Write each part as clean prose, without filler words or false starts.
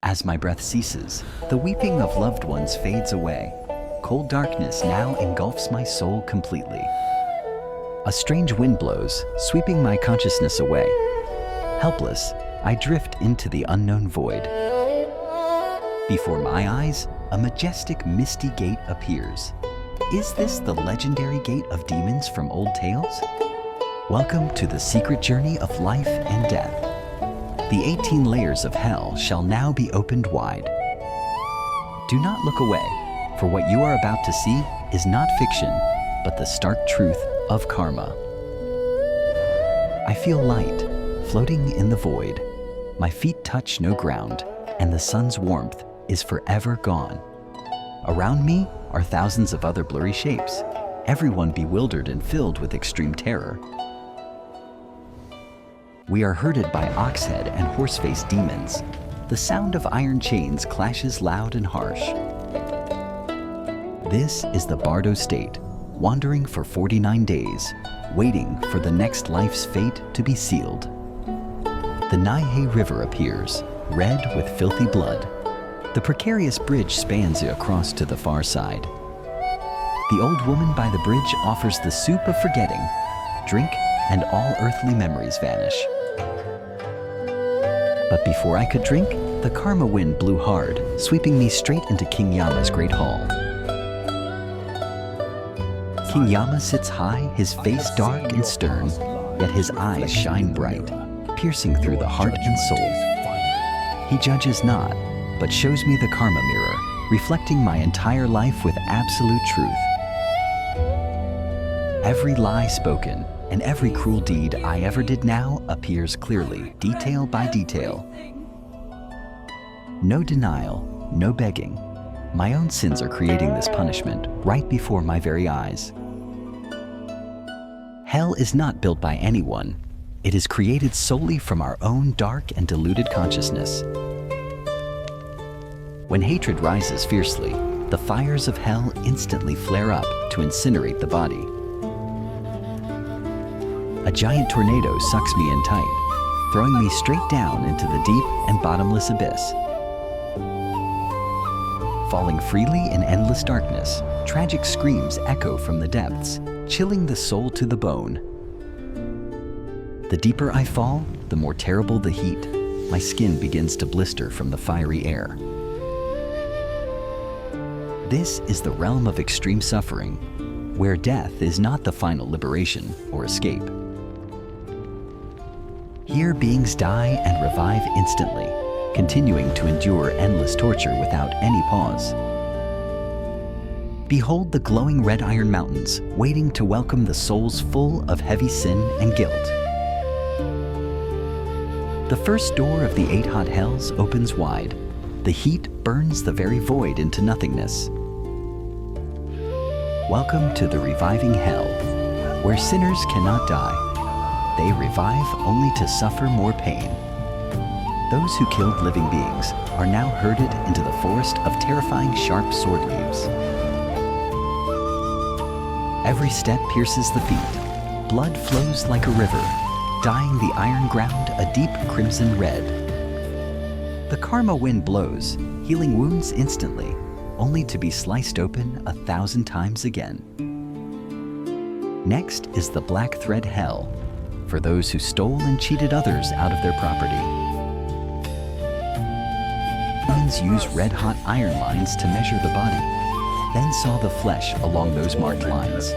As my breath ceases, the weeping of loved ones fades away. Cold darkness now engulfs my soul completely. A strange wind blows, sweeping my consciousness away. Helpless, I drift into the unknown void. Before my eyes, a majestic, misty gate appears. Is this the legendary gate of demons from old tales? Welcome to the secret journey of life and death. The 18 layers of hell shall now be opened wide. Do not look away, for what you are about to see is not fiction, but the stark truth of karma. I feel light, floating in the void. My feet touch no ground, and the sun's warmth is forever gone. Around me are thousands of other blurry shapes, everyone bewildered and filled with extreme terror. We are herded by ox-head and horse-faced demons. The sound of iron chains clashes loud and harsh. This is the Bardo state, wandering for 49 days, waiting for the next life's fate to be sealed. The Naihe River appears, red with filthy blood. The precarious bridge spans it across to the far side. The old woman by the bridge offers the soup of forgetting. Drink, and all earthly memories vanish. But before I could drink, the karma wind blew hard, sweeping me straight into King Yama's great hall. King Yama sits high, his face dark and stern, yet his eyes shine bright, piercing through the heart and soul. He judges not, but shows me the karma mirror, reflecting my entire life with absolute truth. Every lie spoken, and every cruel deed I ever did now appears clearly, detail by detail. No denial, no begging. My own sins are creating this punishment right before my very eyes. Hell is not built by anyone. It is created solely from our own dark and deluded consciousness. When hatred rises fiercely, the fires of hell instantly flare up to incinerate the body. A giant tornado sucks me in tight, throwing me straight down into the deep and bottomless abyss. Falling freely in endless darkness, tragic screams echo from the depths, chilling the soul to the bone. The deeper I fall, the more terrible the heat. My skin begins to blister from the fiery air. This is the realm of extreme suffering, where death is not the final liberation or escape. Here beings die and revive instantly, continuing to endure endless torture without any pause. Behold the glowing red iron mountains, waiting to welcome the souls full of heavy sin and guilt. The first door of the 8 hot hells opens wide. The heat burns the very void into nothingness. Welcome to the reviving hell, where sinners cannot die. They revive only to suffer more pain. Those who killed living beings are now herded into the forest of terrifying sharp sword leaves. Every step pierces the feet. Blood flows like a river, dyeing the iron ground a deep crimson red. The karma wind blows, healing wounds instantly, only to be sliced open 1,000 times again. Next is the black thread hell, for those who stole and cheated others out of their property. Humans use red-hot iron lines to measure the body, then saw the flesh along those marked lines.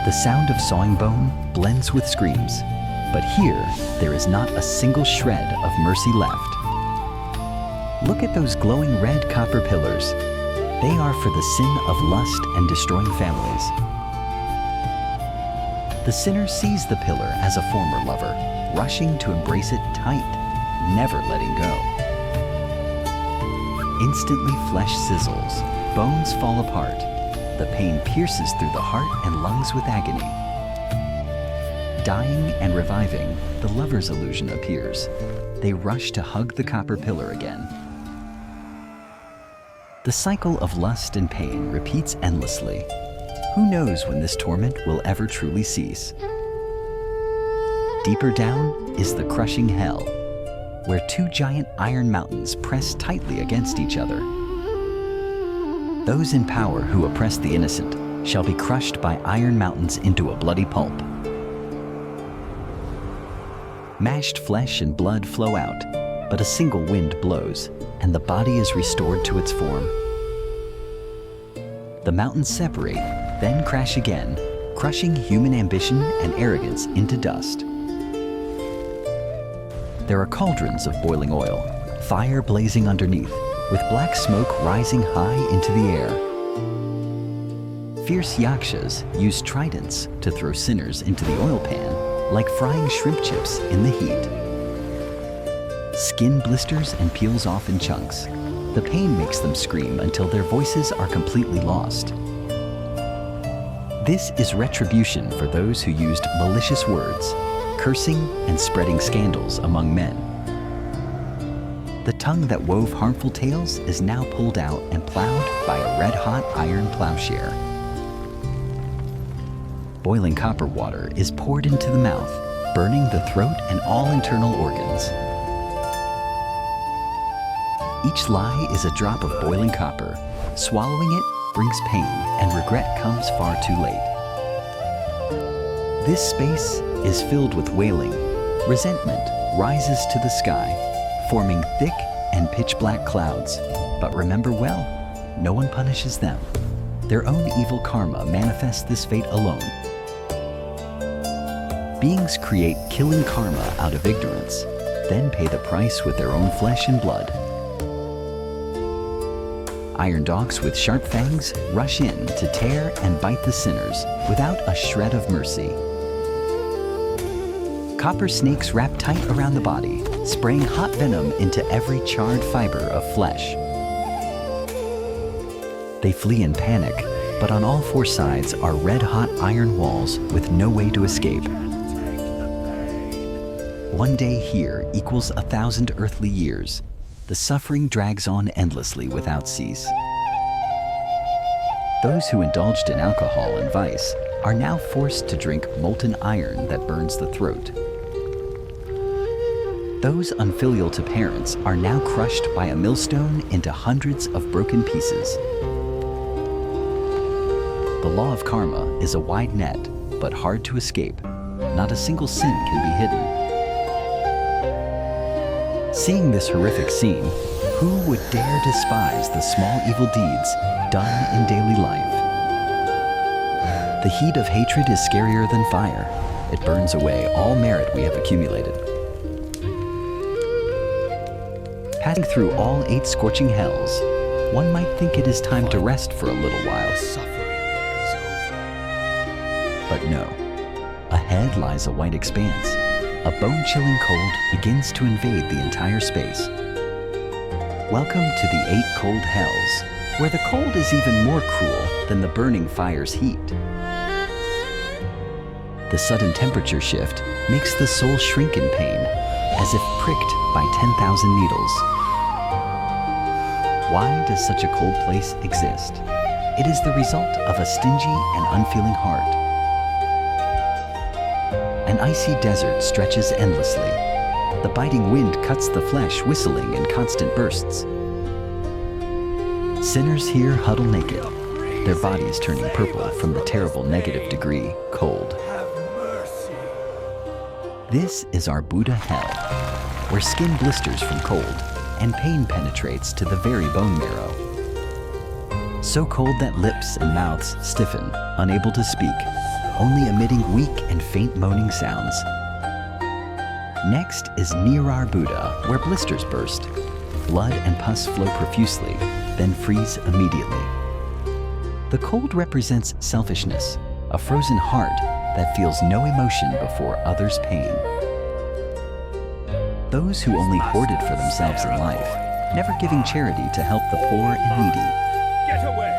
The sound of sawing bone blends with screams, but here there is not a single shred of mercy left. Look at those glowing red copper pillars. They are for the sin of lust and destroying families. The sinner sees the pillar as a former lover, rushing to embrace it tight, never letting go. Instantly flesh sizzles, bones fall apart. The pain pierces through the heart and lungs with agony. Dying and reviving, the lover's illusion appears. They rush to hug the copper pillar again. The cycle of lust and pain repeats endlessly. Who knows when this torment will ever truly cease? Deeper down is the crushing hell. where two giant iron mountains press tightly against each other. Those in power who oppress the innocent shall be crushed by iron mountains into a bloody pulp. Mashed flesh and blood flow out, but a single wind blows, and the body is restored to its form. The mountains separate, then crash again, crushing human ambition and arrogance into dust. There are cauldrons of boiling oil, fire blazing underneath, with black smoke rising high into the air. Fierce yakshas use tridents to throw sinners into the oil pan, like frying shrimp chips in the heat. Skin blisters and peels off in chunks. The pain makes them scream until their voices are completely lost. This is retribution for those who used malicious words, cursing and spreading scandals among men. The tongue that wove harmful tales is now pulled out and plowed by a red-hot iron plowshare. Boiling copper water is poured into the mouth, burning the throat and all internal organs. Each lie is a drop of boiling copper. Swallowing it brings pain, and regret comes far too late. This space is filled with wailing. Resentment rises to the sky, forming thick and pitch-black clouds. But remember well, no one punishes them. Their own evil karma manifests this fate alone. Beings create killing karma out of ignorance, then pay the price with their own flesh and blood. Iron dogs with sharp fangs rush in to tear and bite the sinners without a shred of mercy. Copper snakes wrap tight around the body, spraying hot venom into every charred fiber of flesh. They flee in panic, but on all four sides are red-hot iron walls with no way to escape. One day here equals 1,000 earthly years. The suffering drags on endlessly without cease. Those who indulged in alcohol and vice are now forced to drink molten iron that burns the throat. Those unfilial to parents are now crushed by a millstone into hundreds of broken pieces. The law of karma is a wide net, but hard to escape. Not a single sin can be hidden. Seeing this horrific scene, who would dare despise the small evil deeds done in daily life? The heat of hatred is scarier than fire. It burns away all merit we have accumulated. Passing through all 8 scorching hells, one might think it is time to rest for a little while. But no, ahead lies a white expanse. A bone-chilling cold begins to invade the entire space. Welcome to the 8 cold hells, where the cold is even more cruel than the burning fire's heat. The sudden temperature shift makes the soul shrink in pain, as if pricked by 10,000 needles. Why does such a cold place exist? It is the result of a stingy and unfeeling heart. An icy desert stretches endlessly. The biting wind cuts the flesh, whistling in constant bursts. Sinners here huddle naked, their bodies turning purple from the terrible negative degree, cold. This is our Buddha hell, where skin blisters from cold and pain penetrates to the very bone marrow. So cold that lips and mouths stiffen, unable to speak, only emitting weak and faint moaning sounds. Next is near our Buddha, where blisters burst. Blood and pus flow profusely, then freeze immediately. The cold represents selfishness, a frozen heart that feels no emotion before others' pain. Those who only hoarded for themselves in life, never giving charity to help the poor and needy. Get away!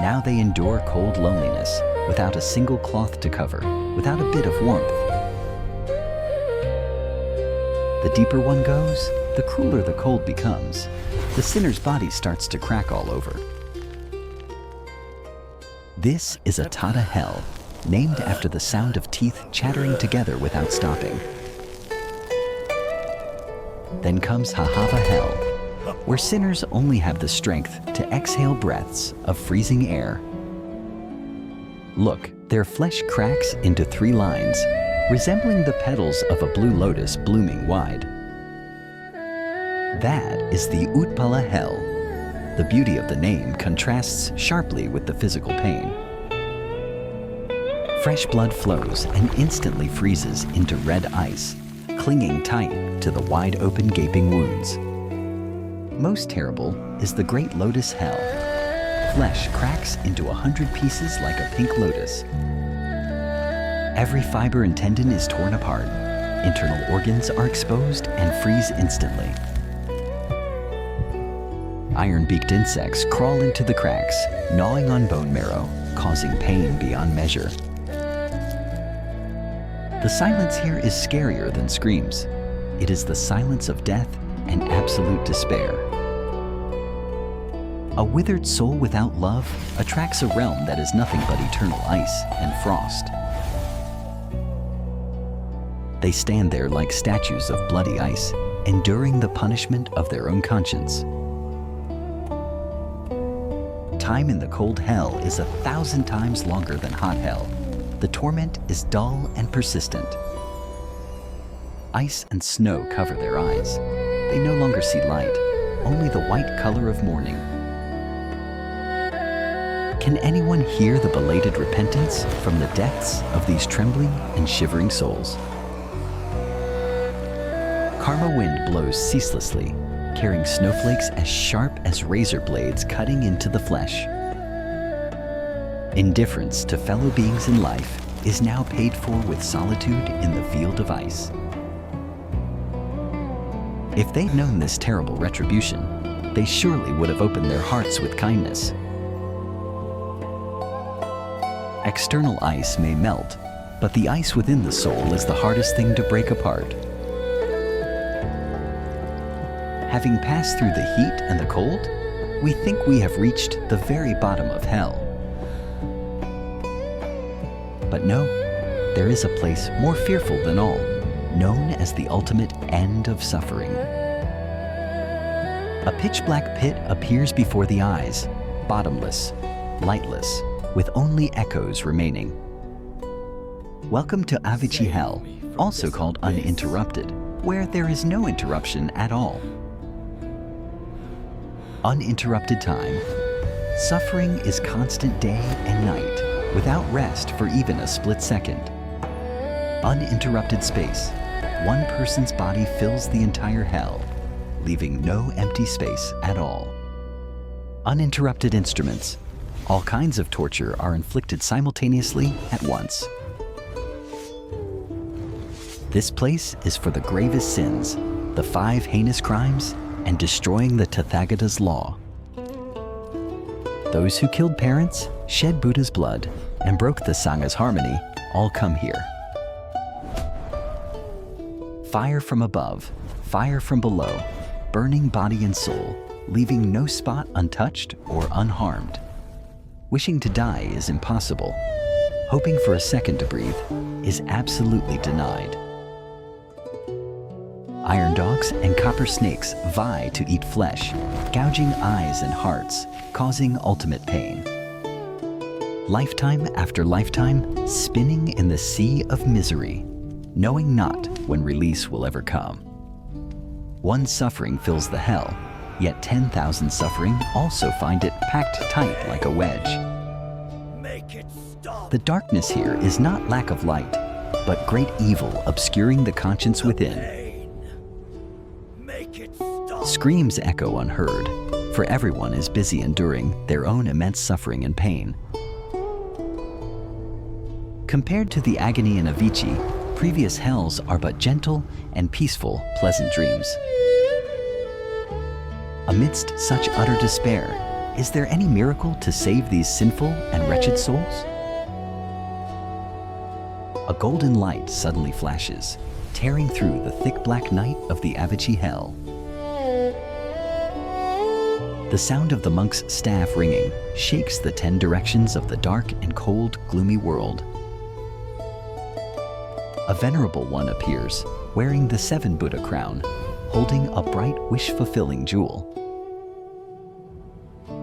Now they endure cold loneliness, without a single cloth to cover, without a bit of warmth. The deeper one goes, the crueler the cold becomes. The sinner's body starts to crack all over. This is a Tata hell, named after the sound of teeth chattering together without stopping. Then comes Hahava Hell, where sinners only have the strength to exhale breaths of freezing air. Look, their flesh cracks into 3 lines, resembling the petals of a blue lotus blooming wide. That is the Utpala Hell. The beauty of the name contrasts sharply with the physical pain. Fresh blood flows and instantly freezes into red ice, clinging tight to the wide open gaping wounds. Most terrible is the Great Lotus Hell. Flesh cracks into 100 pieces like a pink lotus. Every fiber and tendon is torn apart. Internal organs are exposed and freeze instantly. Iron-beaked insects crawl into the cracks, gnawing on bone marrow, causing pain beyond measure. The silence here is scarier than screams. It is the silence of death and absolute despair. A withered soul without love attracts a realm that is nothing but eternal ice and frost. They stand there like statues of bloody ice, enduring the punishment of their own conscience. Time in the cold hell is 1,000 times longer than hot hell. The torment is dull and persistent. Ice and snow cover their eyes. They no longer see light, only the white color of morning. Can anyone hear the belated repentance from the depths of these trembling and shivering souls? Karma wind blows ceaselessly, carrying snowflakes as sharp as razor blades cutting into the flesh. Indifference to fellow beings in life is now paid for with solitude in the field of ice. If they'd known this terrible retribution, they surely would have opened their hearts with kindness. External ice may melt, but the ice within the soul is the hardest thing to break apart. Having passed through the heat and the cold, we think we have reached the very bottom of hell. But no, there is a place more fearful than all, known as the ultimate end of suffering. A pitch-black pit appears before the eyes, bottomless, lightless, with only echoes remaining. Welcome to Avici Hell, also called uninterrupted, where there is no interruption at all. Uninterrupted time. Suffering is constant day and night, without rest for even a split second. Uninterrupted space. One person's body fills the entire hell, leaving no empty space at all. Uninterrupted instruments. All kinds of torture are inflicted simultaneously at once. This place is for the gravest sins, the 5 heinous crimes, and destroying the Tathagata's law. Those who killed parents, shed Buddha's blood, and broke the Sangha's harmony all come here. Fire from above, fire from below, burning body and soul, leaving no spot untouched or unharmed. Wishing to die is impossible. Hoping for a second to breathe is absolutely denied. Iron dogs and copper snakes vie to eat flesh, gouging eyes and hearts, causing ultimate pain. Lifetime after lifetime, spinning in the sea of misery, knowing not when release will ever come. One suffering fills the hell, yet 10,000 suffering also find it packed tight like a wedge. Make it stop. The darkness here is not lack of light, but great evil obscuring the conscience within. Make it stop. Screams echo unheard, for everyone is busy enduring their own immense suffering and pain. Compared to the agony in Avici, previous hells are but gentle and peaceful, pleasant dreams. Amidst such utter despair, is there any miracle to save these sinful and wretched souls? A golden light suddenly flashes, tearing through the thick black night of the Avici Hell. The sound of the monk's staff ringing shakes the 10 directions of the dark and cold, gloomy world. A venerable one appears, wearing the 7 Buddha crown, holding a bright, wish-fulfilling jewel.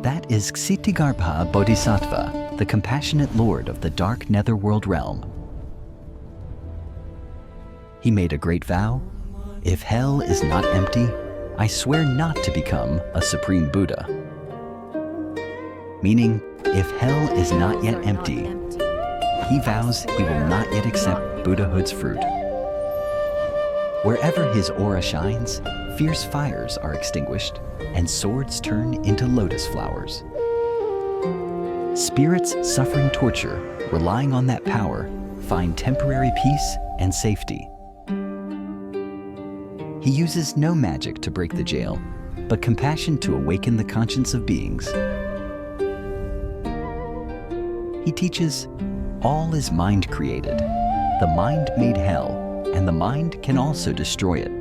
That is Ksitigarbha Bodhisattva, the compassionate lord of the dark netherworld realm. He made a great vow: if hell is not empty, I swear not to become a supreme Buddha. Meaning, if hell is not yet empty, he vows he will not yet accept Buddhahood's fruit. Wherever his aura shines, fierce fires are extinguished and swords turn into lotus flowers. Spirits suffering torture, relying on that power, find temporary peace and safety. He uses no magic to break the jail, but compassion to awaken the conscience of beings. He teaches, all is mind created. The mind made hell, and the mind can also destroy it.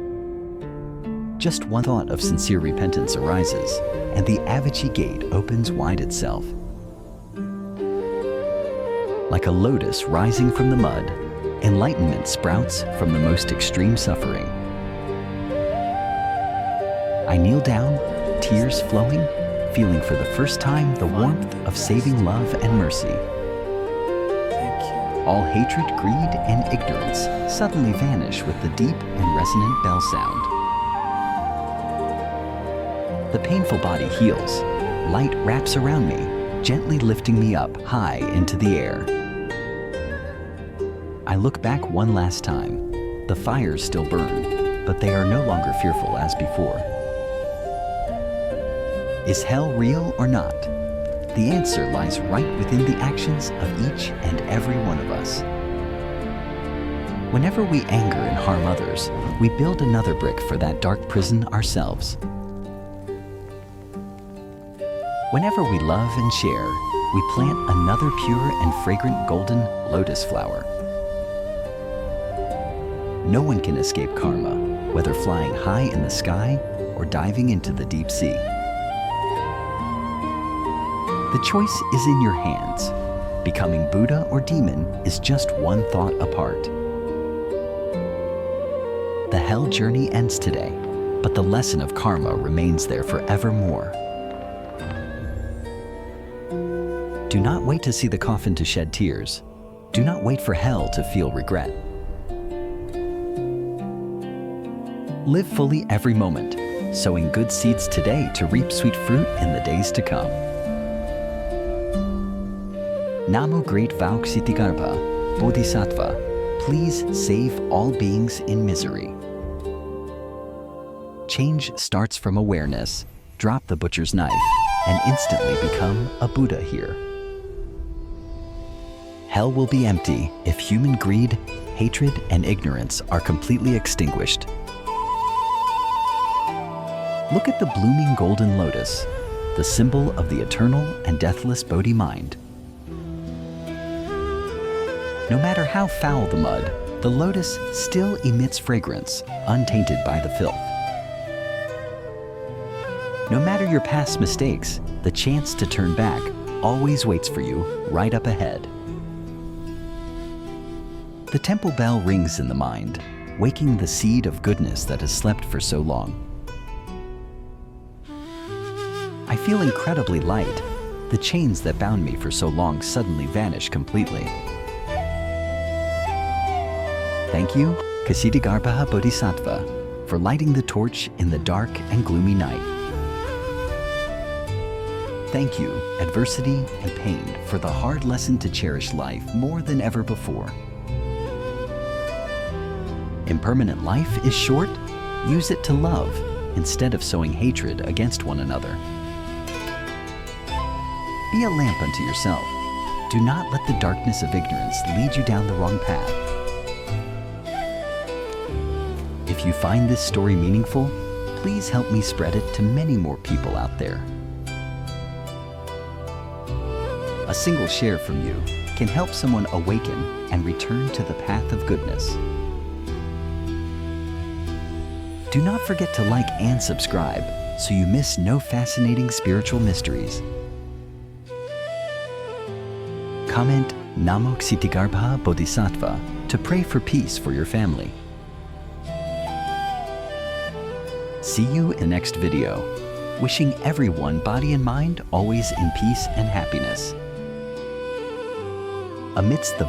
Just one thought of sincere repentance arises, and the Avici gate opens wide itself. Like a lotus rising from the mud, enlightenment sprouts from the most extreme suffering. I kneel down, tears flowing, feeling for the first time the warmth of saving love and mercy. All hatred, greed, and ignorance suddenly vanish with the deep and resonant bell sound. The painful body heals. Light wraps around me, gently lifting me up high into the air. I look back one last time. The fires still burn, but they are no longer fearful as before. Is hell real or not? The answer lies right within the actions of each and every one of us. Whenever we anger and harm others, we build another brick for that dark prison ourselves. Whenever we love and share, we plant another pure and fragrant golden lotus flower. No one can escape karma, whether flying high in the sky or diving into the deep sea. The choice is in your hands. Becoming Buddha or demon is just one thought apart. The hell journey ends today, but the lesson of karma remains there forevermore. Do not wait to see the coffin to shed tears. Do not wait for hell to feel regret. Live fully every moment, sowing good seeds today to reap sweet fruit in the days to come. Namo Great Vow Ksitigarbha Bodhisattva, please save all beings in misery. Change starts from awareness. Drop the butcher's knife and instantly become a Buddha here. Hell will be empty if human greed, hatred, and ignorance are completely extinguished. Look at the blooming golden lotus, the symbol of the eternal and deathless Bodhi mind. No matter how foul the mud, the lotus still emits fragrance, untainted by the filth. No matter your past mistakes, the chance to turn back always waits for you right up ahead. The temple bell rings in the mind, waking the seed of goodness that has slept for so long. I feel incredibly light. The chains that bound me for so long suddenly vanish completely. Thank you, Ksitigarbha Bodhisattva, for lighting the torch in the dark and gloomy night. Thank you, adversity and pain, for the hard lesson to cherish life more than ever before. Impermanent life is short. Use it to love instead of sowing hatred against one another. Be a lamp unto yourself. Do not let the darkness of ignorance lead you down the wrong path. If you find this story meaningful, please help me spread it to many more people out there. A single share from you can help someone awaken and return to the path of goodness. Do not forget to like and subscribe so you miss no fascinating spiritual mysteries. Comment Namo Ksitigarbha Bodhisattva to pray for peace for your family. See you in the next video. Wishing everyone, body and mind, always in peace and happiness. Amidst the